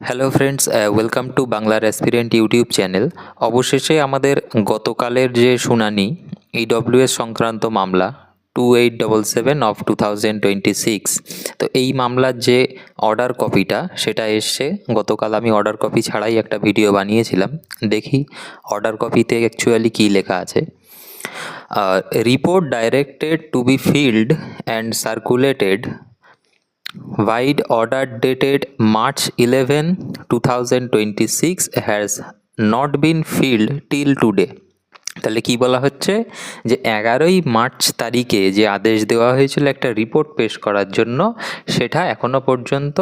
Hello friends, welcome to বাংলার aspirant YouTube channel. অবশেষে আমাদের গতকালের যে শুনানি ইডব্লিউএস সংক্রান্ত মামলা 2877 অফ 2026, তো এই মামলার যে অর্ডার কপিটা সেটা এসছে গতকাল। আমি অর্ডার কপি ছাড়াই একটা ভিডিও বানিয়েছিলাম। দেখি অর্ডার কপিতে অ্যাকচুয়ালি কী লেখা আছে। Report directed to B field and circulated wide order dated March 11, 2026 has not been filled till today। তাহলে কি বলা হচ্ছে যে 11 মার্চ তারিখে যে আদেশ দেওয়া হয়েছিল একটা রিপোর্ট পেশ করার জন্য, সেটা এখনো পর্যন্ত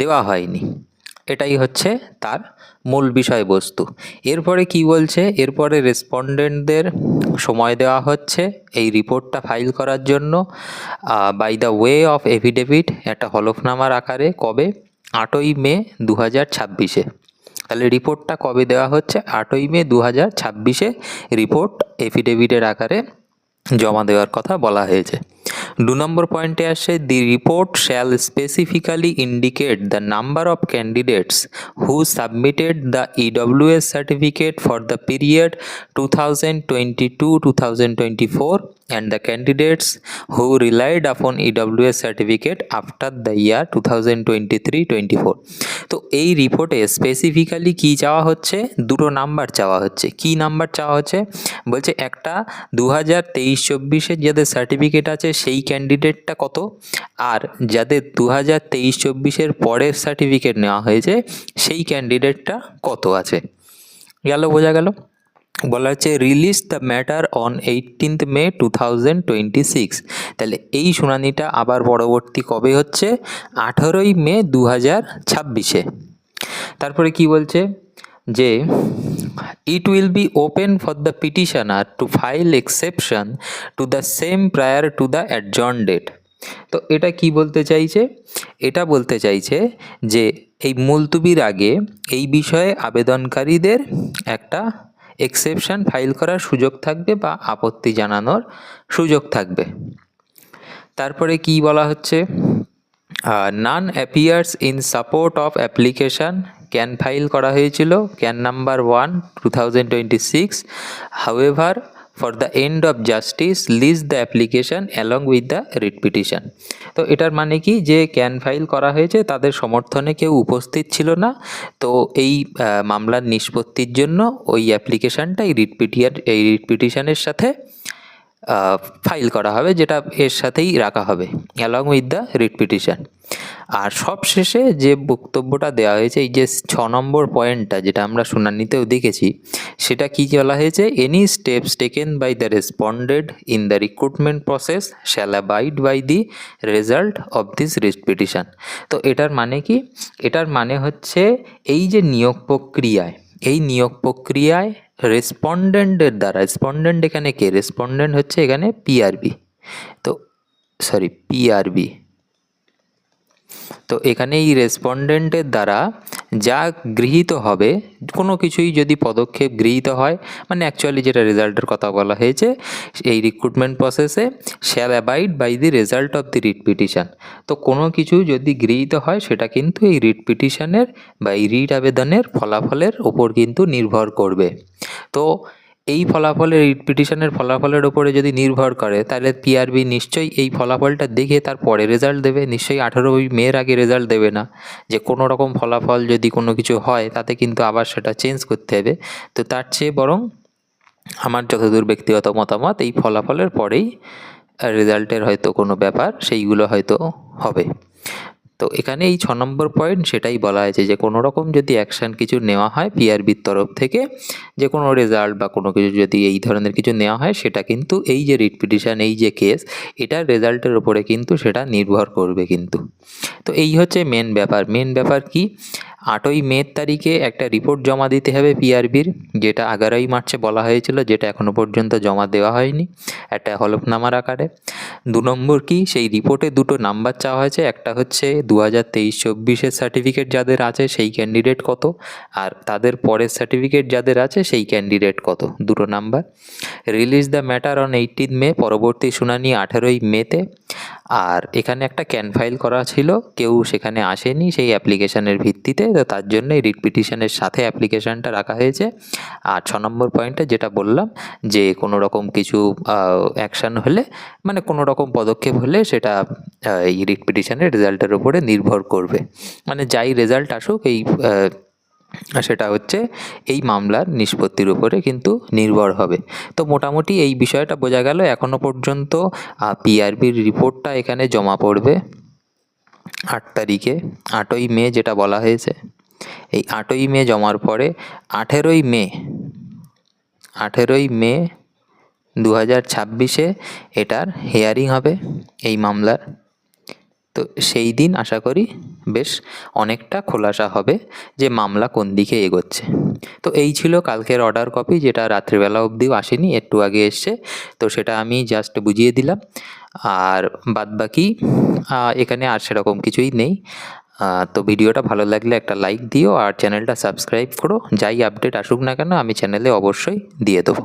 দেওয়া হয়নি। এটাই হচ্ছে তার মূল বিষয়বস্তু। এরপরে কি বলছে, এরপরে রেসপন্ডেন্টদের সময় দেওয়া হচ্ছে এই রিপোর্টটা ফাইল করার জন্য by the way of affidavit, একটা হলফনামার আকারে। কবে? 8ই মে 2026-এ। তাহলে রিপোর্টটা কবে দেওয়া হচ্ছে? 8ই মে 2026-এ রিপোর্ট এফিডেভিটের আকারে জমা দেওয়ার কথা বলা হয়েছে। 2 নম্বর পয়েন্টে আসে, দি report shall specifically indicate the number of candidates who submitted the EWS certificate for the period 2022-2024 and the candidates who relied upon EWS certificate after the year 2023-24। তো এই রিপোর্টে স্পেসিফিক্যালি কি চাওয়া হচ্ছে? দুটো নাম্বার চাওয়া হচ্ছে। কি নাম্বার চাওয়া হচ্ছে? বলছে একটা 2023-24-এর যাদের সার্টিফিকেট আছে সেই ক্যান্ডিডেটটা কত, আর যাদের 2023-24-এর পরের সার্টিফিকেট নেওয়া হয়েছে সেই ক্যান্ডিডেটটা কত আছে। গেল, বোঝা গেল। বলা হচ্ছে release the matter on 18th May 2026। তাহলে এই শুনানিটা আবার পরবর্তী কবে হচ্ছে? 18ই মে 2026-এ। তারপরে কি বলছে যে it will be open for the petitioner to file exception to the same prior to the adjourn date. তো এটা কি বলতে চাইছে? এটা বলতে চাইছে যে এই মুলতুবির আগে এই বিষয়ে আবেদনকারীদের একটা এক্সেপশন ফাইল করার সুযোগ থাকবে বা আপত্তি জানানোর সুযোগ থাকবে। তারপরে কি বলা হচ্ছে, none appears in support of application CAN file করা হয়েছিল, CAN number 1 2026। However for the end of justice lies the application along with the writ petition. তো এটার মানে কি, যে ক্যান ফাইল করা হয়েছে তাদের সমর্থনে কেউ উপস্থিত ছিল না, তো এই মামলার নিষ্পত্তির জন্য ওই অ্যাপ্লিকেশানটা এই রিট পিটিশনের সাথে ফাইল করা হবে, যেটা এর সাথেই রাখা হবে along with the writ petition. আর সবশেষে যে বক্তব্যটা দেওয়া হয়েছে, এই যে 6 নম্বর পয়েন্টটা যেটা আমরা শুনানিতেও দেখেছি, সেটা কি বলা হয়েছে, any steps taken by the responded in the recruitment process shall abide by the result of this writ petition. তো এটার মানে কি? এটার মানে হচ্ছে এই যে নিয়োগ প্রক্রিয়ায়, এই নিয়োগ প্রক্রিয়ায় রেসপন্ডেন্টের দ্বারা, রেসপন্ডেন্ট এখানে কে? রেসপন্ডেন্ট হচ্ছে এখানে পিআরবি। তো পিআরবি। তো এখানে এই রেসপন্ডেন্টের দ্বারা যা গৃহীত হবে, কোনো কিছুই যদি পদক্ষেপ গৃহীত হয়, মানে অ্যাকচুয়ালি যেটা রেজাল্টের কথা বলা হয়েছে, এই রিক্রুটমেন্ট প্রসেসে shall abide by the result of the writ petition. তো কোনো কিছু যদি গৃহীত হয় সেটা কিন্তু এই রিট পিটিশনের বা এই রিট আবেদনের ফলাফলের ওপর কিন্তু নির্ভর করবে। তো এই ফলাফলের, রিট পিটিশনের ফলাফলের ওপরে যদি নির্ভর করে, তাহলে পিআরবি নিশ্চয়ই এই ফলাফলটা দেখে তারপরে রেজাল্ট দেবে। নিশ্চয়ই 18 মের আগে রেজাল্ট দেবে না, যে কোনো রকম ফলাফল যদি কোনো কিছু হয় তাতে কিন্তু আবার সেটা চেঞ্জ করতে হবে। তো তার চেয়ে বরং আমার যতদূর ব্যক্তিগত মতামত, এই ফলাফলের পরেই রেজাল্টের হয়তো কোনো ব্যাপার সেইগুলো হয়তো হবে। তো এখানে এই 6 নম্বর পয়েন্ট সেটাই বলা হয়েছে যে কোনো রকম যদি অ্যাকশান কিছু নেওয়া হয় পিআরবির তরফ থেকে, যে কোনো রেজাল্ট বা কোনো কিছু যদি এই ধরনের কিছু নেওয়া হয়, সেটা কিন্তু এই যে রিট পিটিশন, এই যে কেস, এটার রেজাল্টের ওপরে কিন্তু সেটা নির্ভর করবে কিন্তু। তো এই হচ্ছে মেন ব্যাপার। মেন ব্যাপার কি, 8ই মে তারিখে একটা রিপোর্ট জমা দিতে হবে পিআরবির, যেটা 11ই মার্চে বলা হয়েছিল, যেটা এখনও পর্যন্ত জমা দেওয়া হয়নি একটা হলফনামার আকারে। 2 নম্বর কি, সেই রিপোর্টে দুটো নাম্বার চাওয়া হয়েছে, একটা হচ্ছে 2023-24-এর সার্টিফিকেট যাদের আছে সেই ক্যান্ডিডেট কত, আর তাদের পরের সার্টিফিকেট যাদের আছে সেই ক্যান্ডিডেট কত, দুটো number. Release the matter on 18th May, পরবর্তী শুনানি 18ই মেতে। আর এখানে একটা ক্যান ফাইল করা ছিল, কেউ সেখানে আসেনি সেই অ্যাপ্লিকেশনের ভিত্তিতে, তো তার জন্যই রিট পিটিশনের সাথে অ্যাপ্লিকেশনটা রাখা হয়েছে। আর 6 নম্বর পয়েন্টে যেটা বললাম যে কোনো রকম কিছু অ্যাকশান হলে, মানে কোনো রকম পদক্ষেপ হলে সেটা এই রিট পিটিশনের রেজাল্টের উপরে নির্ভর করবে। মানে যাই রেজাল্ট আসুক সেটা হচ্ছে এই মামলার নিষ্পত্তির উপরে কিন্তু নির্ভর হবে। তো মোটামুটি এই বিষয়টা বোঝা গেল। এখনও পর্যন্ত পিআরবির রিপোর্টটা এখানে জমা পড়বে 8 তারিখে, 8ই মে যেটা বলা হয়েছে। এই 8ই মে জমার পরে 18ই মে 2026 এটার হিয়ারিং হবে এই মামলার। তো সেই দিন আশা করি বেশ অনেকটা খোলাসা হবে যে মামলা কোন দিকে এগোচ্ছে। তো এই ছিল কালকের অর্ডার কপি, যেটা রাত্রিবেলা অবধিও আসেনি, একটু আগে এসছে। তো সেটা আমি জাস্ট বুঝিয়ে দিলাম। আর বাদবাকি এখানে আর সেরকম কিছুই নেই। তো ভিডিওটা ভালো লাগলে একটা লাইক দিও আর চ্যানেলটা সাবস্ক্রাইব করো। যাই আপডেট আসুক না কেন আমি চ্যানেলে অবশ্যই দিয়ে দেবো।